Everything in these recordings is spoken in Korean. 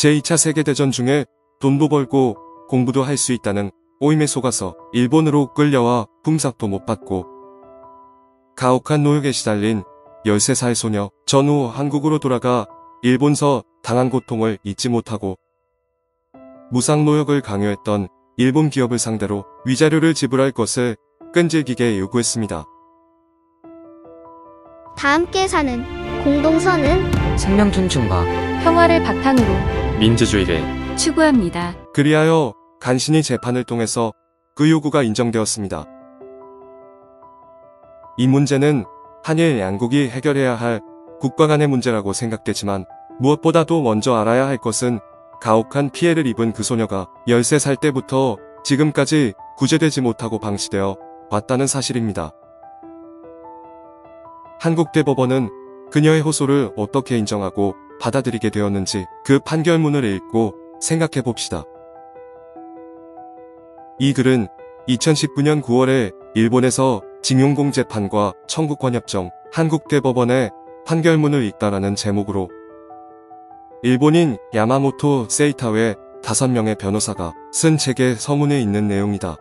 제2차 세계대전 중에 돈도 벌고 공부도 할 수 있다는 오임에 속아서 일본으로 끌려와 품삯도 못 받고 가혹한 노역에 시달린 13살 소녀. 전후 한국으로 돌아가 일본서 당한 고통을 잊지 못하고 무상노역을 강요했던 일본 기업을 상대로 위자료를 지불할 것을 끈질기게 요구했습니다. 다 함께 사는 공동선은 생명 존중과 평화를 바탕으로 민주주의를 추구합니다. 그리하여 간신히 재판을 통해서 그 요구가 인정되었습니다. 이 문제는 한일 양국이 해결해야 할 국가 간의 문제라고 생각되지만 무엇보다도 먼저 알아야 할 것은 가혹한 피해를 입은 그 소녀가 13살 때부터 지금까지 구제되지 못하고 방치되어 왔다는 사실입니다. 한국 대법원은 그녀의 호소를 어떻게 인정하고 받아들이게 되었는지 그 판결문을 읽고 생각해 봅시다. 이 글은 2019년 9월에 일본에서 징용공 재판과 청구권협정 한국 대법원의 판결문을 읽다라는 제목으로 일본인 야마모토 세이타의 5명의 변호사가 쓴 책의 서문에 있는 내용이다.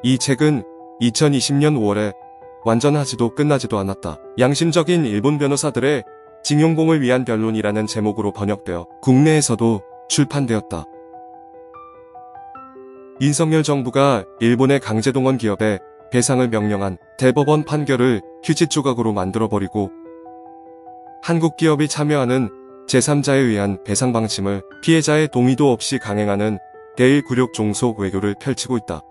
이 책은 2020년 5월에 완전하지도 끝나지도 않았다. 양심적인 일본 변호사들의 징용공을 위한 변론이라는 제목으로 번역되어 국내에서도 출판되었다. 윤석열 정부가 일본의 강제동원 기업에 배상을 명령한 대법원 판결을 휴지 조각으로 만들어버리고 한국 기업이 참여하는 제3자에 의한 배상 방침을 피해자의 동의도 없이 강행하는 대일 굴욕 종속 외교를 펼치고 있다.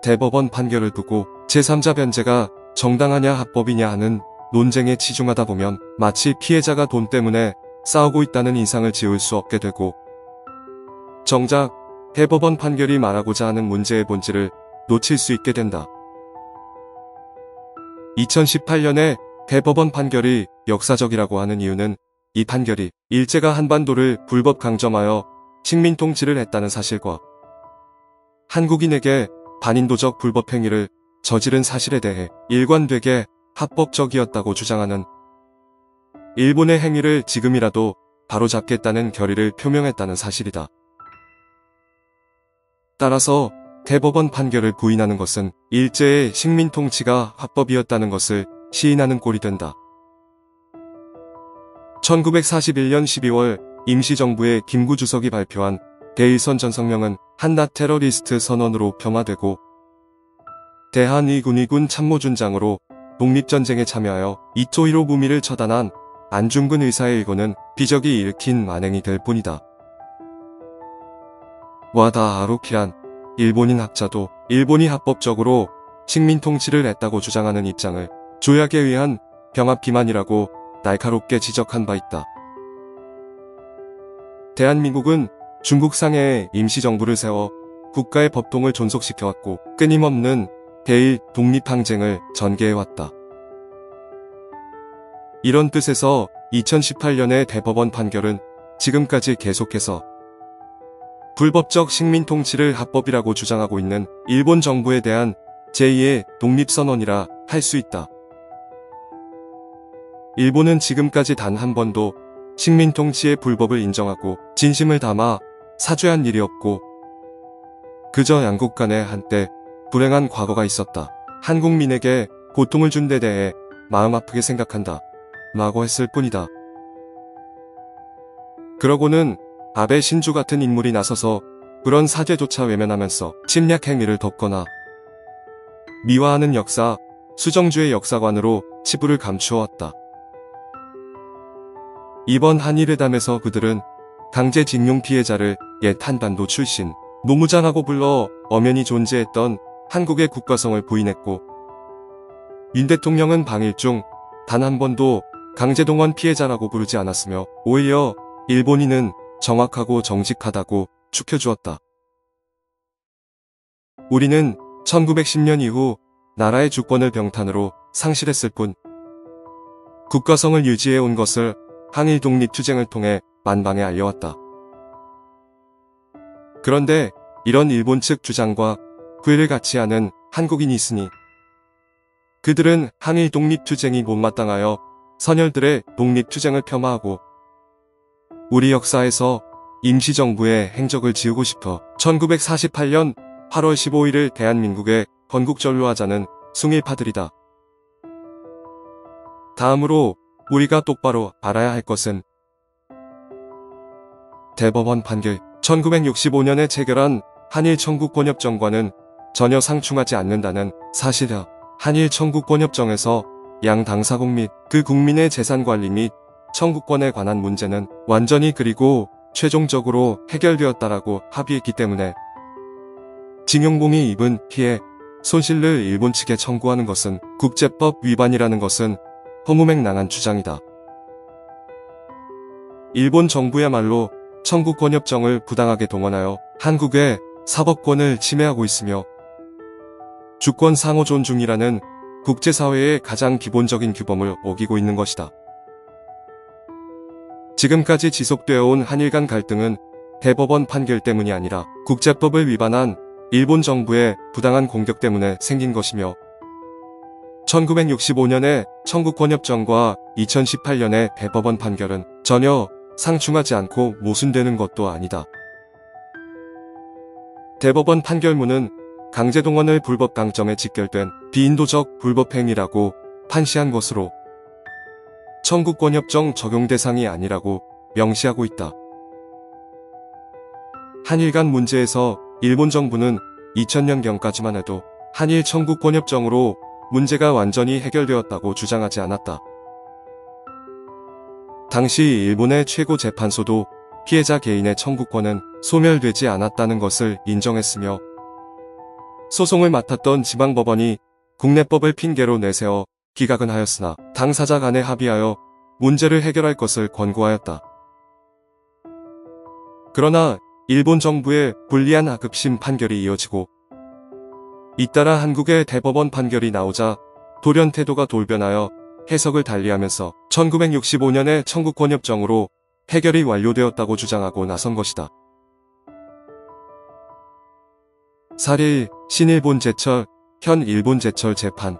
대법원 판결을 두고 제3자 변제가 정당하냐 합법이냐 하는 논쟁에 치중하다 보면 마치 피해자가 돈 때문에 싸우고 있다는 인상을 지울 수 없게 되고 정작 대법원 판결이 말하고자 하는 문제의 본질을 놓칠 수 있게 된다. 2018년에 대법원 판결이 역사적이라고 하는 이유는 이 판결이 일제가 한반도를 불법 강점하여 식민 통치를 했다는 사실과 한국인에게 반인도적 불법 행위를 저지른 사실에 대해 일관되게 합법적이었다고 주장하는 일본의 행위를 지금이라도 바로잡겠다는 결의를 표명했다는 사실이다. 따라서 대법원 판결을 부인하는 것은 일제의 식민 통치가 합법이었다는 것을 시인하는 꼴이 된다. 1941년 12월 임시정부의 김구 주석이 발표한 대일선 전성명은 한낱 테러리스트 선언으로 폄하되고 대한의군의군 참모준장으로 독립전쟁에 참여하여 이토히로 무미를 처단한 안중근 의사의 일고는 비적이 일으킨 만행이 될 뿐이다. 와다 아루키란 일본인 학자도 일본이 합법적으로 식민 통치를 했다고 주장하는 입장을 조약에 의한 병합 기만이라고 날카롭게 지적한 바 있다. 대한민국은 중국 상해에 임시정부를 세워 국가의 법통을 존속시켜왔고 끊임없는 대일 독립항쟁을 전개해왔다. 이런 뜻에서 2018년의 대법원 판결은 지금까지 계속해서 불법적 식민 통치를 합법이라고 주장하고 있는 일본 정부에 대한 제2의 독립선언이라 할 수 있다. 일본은 지금까지 단 한 번도 식민 통치의 불법을 인정하고 진심을 담아 사죄한 일이 없고 그저 양국 간에 한때 불행한 과거가 있었다. 한국민에게 고통을 준 데 대해 마음 아프게 생각한다. 라고 했을 뿐이다. 그러고는 아베 신주 같은 인물이 나서서 그런 사죄조차 외면하면서 침략 행위를 덮거나 미화하는 역사, 수정주의 역사관으로 치부를 감추어왔다. 이번 한일회담에서 그들은 강제징용 피해자를 옛 한반도 출신 노무장하고 불러 엄연히 존재했던 한국의 국가성을 부인했고 윤 대통령은 방일 중 단 한 번도 강제동원 피해자라고 부르지 않았으며 오히려 일본인은 정확하고 정직하다고 축혀주었다. 우리는 1910년 이후 나라의 주권을 병탄으로 상실했을 뿐 국가성을 유지해온 것을 항일 독립투쟁을 통해 만방에 알려왔다. 그런데 이런 일본 측 주장과 구애를 같이 하는 한국인이 있으니 그들은 항일 독립투쟁이 못마땅하여 선열들의 독립투쟁을 폄하하고 우리 역사에서 임시정부의 행적을 지우고 싶어 1948년 8월 15일을 대한민국의 건국절로 하자는 숭일파들이다. 다음으로 우리가 똑바로 알아야 할 것은 대법원 판결 1965년에 체결한 한일 청구권협정과는 전혀 상충하지 않는다는 사실이다. 한일 청구권협정에서 양 당사국 및 그 국민의 재산관리 및 청구권에 관한 문제는 완전히 그리고 최종적으로 해결되었다라고 합의했기 때문에 징용공이 입은 피해, 손실을 일본 측에 청구하는 것은 국제법 위반이라는 것은 허무맹랑한 주장이다. 일본 정부야말로 청구권협정을 부당하게 동원하여 한국의 사법권을 침해하고 있으며 주권 상호 존중이라는 국제사회의 가장 기본적인 규범을 어기고 있는 것이다. 지금까지 지속되어 온 한일 간 갈등은 대법원 판결 때문이 아니라 국제법을 위반한 일본 정부의 부당한 공격 때문에 생긴 것이며 1965년의 청구권협정과 2018년의 대법원 판결은 전혀 상충하지 않고 모순되는 것도 아니다. 대법원 판결문은 강제동원을 불법 강점에 직결된 비인도적 불법행위라고 판시한 것으로 청구권협정 적용 대상이 아니라고 명시하고 있다. 한일 간 문제에서 일본 정부는 2000년경까지만 해도 한일 청구권협정으로 문제가 완전히 해결되었다고 주장하지 않았다. 당시 일본의 최고재판소도 피해자 개인의 청구권은 소멸되지 않았다는 것을 인정했으며 소송을 맡았던 지방법원이 국내법을 핑계로 내세워 기각은 하였으나 당사자 간에 합의하여 문제를 해결할 것을 권고하였다. 그러나 일본 정부의 불리한 하급심 판결이 이어지고 잇따라 한국의 대법원 판결이 나오자 돌연 태도가 돌변하여 해석을 달리하면서 1965년의 청구권협정으로 해결이 완료되었다고 주장하고 나선 것이다. 사례 1. 신일본 제철, 현 일본 제철 재판.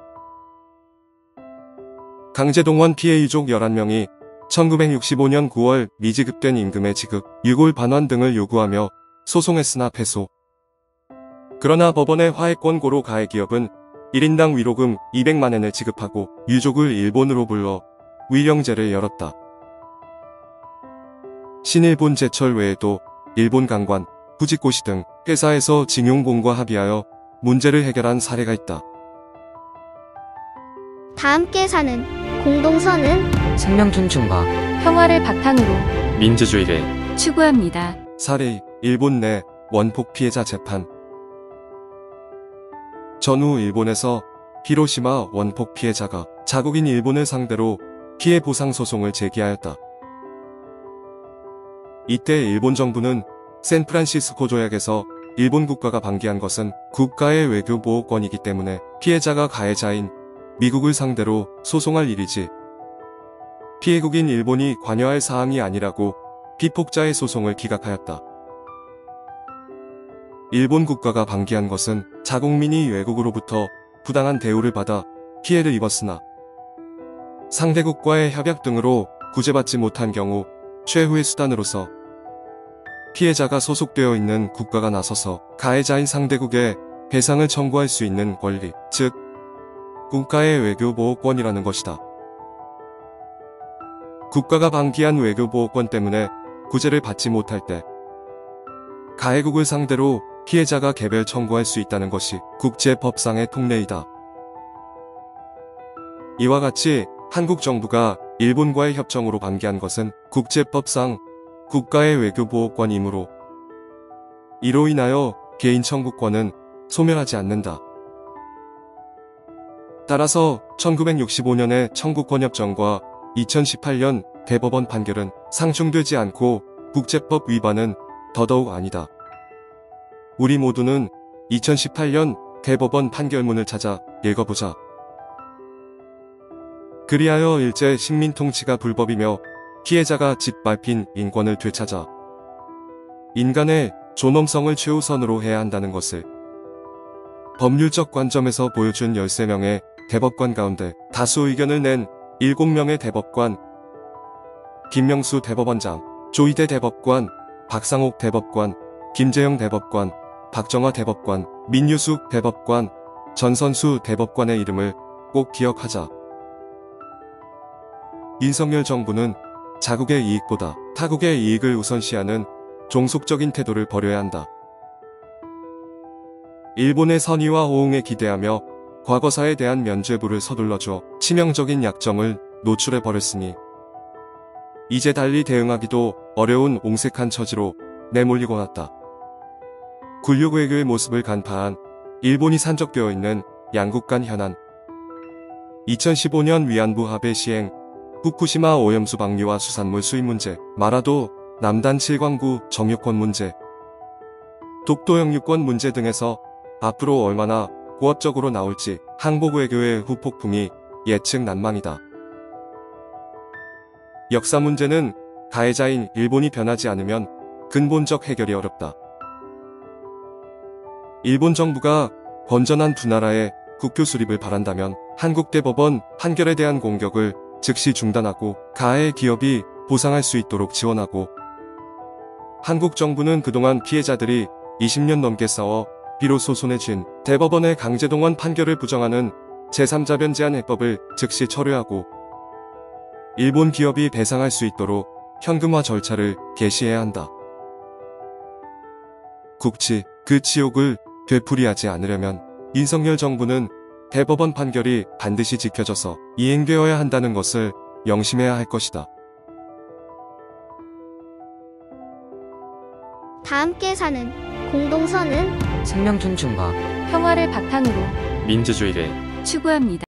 강제동원 피해 유족 11명이 1965년 9월 미지급된 임금의 지급, 유골 반환 등을 요구하며 소송했으나 패소. 그러나 법원의 화해권고로 가해기업은 1인당 위로금 200만엔을 지급하고 유족을 일본으로 불러 위령제를 열었다. 신일본 제철 외에도 일본 강관, 후지코시 등 회사에서 징용공과 합의하여 문제를 해결한 사례가 있다. 다 함께 사는 공동선은 생명 존중과 평화를 바탕으로 민주주의를 추구합니다. 사례 2. 일본 내 원폭 피해자 재판. 전후 일본에서 히로시마 원폭 피해자가 자국인 일본을 상대로 피해 보상 소송을 제기하였다. 이때 일본 정부는 샌프란시스코 조약에서 일본 국가가 방기한 것은 국가의 외교 보호권이기 때문에 피해자가 가해자인 미국을 상대로 소송할 일이지 피해국인 일본이 관여할 사항이 아니라고 피폭자의 소송을 기각하였다. 일본 국가가 방기한 것은 자국민이 외국으로부터 부당한 대우를 받아 피해를 입었으나 상대국과의 협약 등으로 구제받지 못한 경우 최후의 수단으로서 피해자가 소속되어 있는 국가가 나서서 가해자인 상대국에 배상을 청구할 수 있는 권리, 즉 국가의 외교보호권이라는 것이다. 국가가 방기한 외교보호권 때문에 구제를 받지 못할 때 가해국을 상대로 피해자가 개별 청구할 수 있다는 것이 국제법상의 통례이다. 이와 같이 한국 정부가 일본과의 협정으로 방기한 것은 국제법상 국가의 외교보호권이므로 이로 인하여 개인 청구권은 소멸하지 않는다. 따라서 1965년의 청구권협정과 2018년 대법원 판결은 상충되지 않고 국제법 위반은 더더욱 아니다. 우리 모두는 2018년 대법원 판결문을 찾아 읽어보자. 그리하여 일제 식민통치가 불법이며 피해자가 짓밟힌 인권을 되찾아 인간의 존엄성을 최우선으로 해야 한다는 것을 법률적 관점에서 보여준 13명의 대법관 가운데 다수 의견을 낸 7명의 대법관, 김명수 대법원장, 조희대 대법관, 박상옥 대법관, 김재영 대법관, 박정화 대법관, 민유숙 대법관, 전선수 대법관의 이름을 꼭 기억하자. 윤석열 정부는 자국의 이익보다 타국의 이익을 우선시하는 종속적인 태도를 버려야 한다. 일본의 선의와 호응에 기대하며 과거사에 대한 면죄부를 서둘러줘 치명적인 약점을 노출해버렸으니 이제 달리 대응하기도 어려운 옹색한 처지로 내몰리고 났다. 굴욕 외교의 모습을 간파한 일본이 산적되어 있는 양국 간 현안. 2015년 위안부 합의 시행, 후쿠시마 오염수 방류와 수산물 수입 문제, 마라도 남단 7광구 정유권 문제, 독도 영유권 문제 등에서 앞으로 얼마나 고압적으로 나올지 항복 외교의 후폭풍이 예측 난망이다. 역사 문제는 가해자인 일본이 변하지 않으면 근본적 해결이 어렵다. 일본 정부가 건전한 두 나라의 국교 수립을 바란다면 한국 대법원 판결에 대한 공격을 즉시 중단하고 가해 기업이 보상할 수 있도록 지원하고, 한국 정부는 그동안 피해자들이 20년 넘게 싸워 비로소 손에 쥔 대법원의 강제동원 판결을 부정하는 제3자 변제한 해법을 즉시 철회하고 일본 기업이 배상할 수 있도록 현금화 절차를 개시해야 한다. 국치, 그 치욕을 되풀이하지 않으려면 윤석열 정부는 대법원 판결이 반드시 지켜져서 이행되어야 한다는 것을 명심해야 할 것이다. 다 함께 사는 공동선은 생명 존중과 평화를 바탕으로 민주주의를 추구합니다.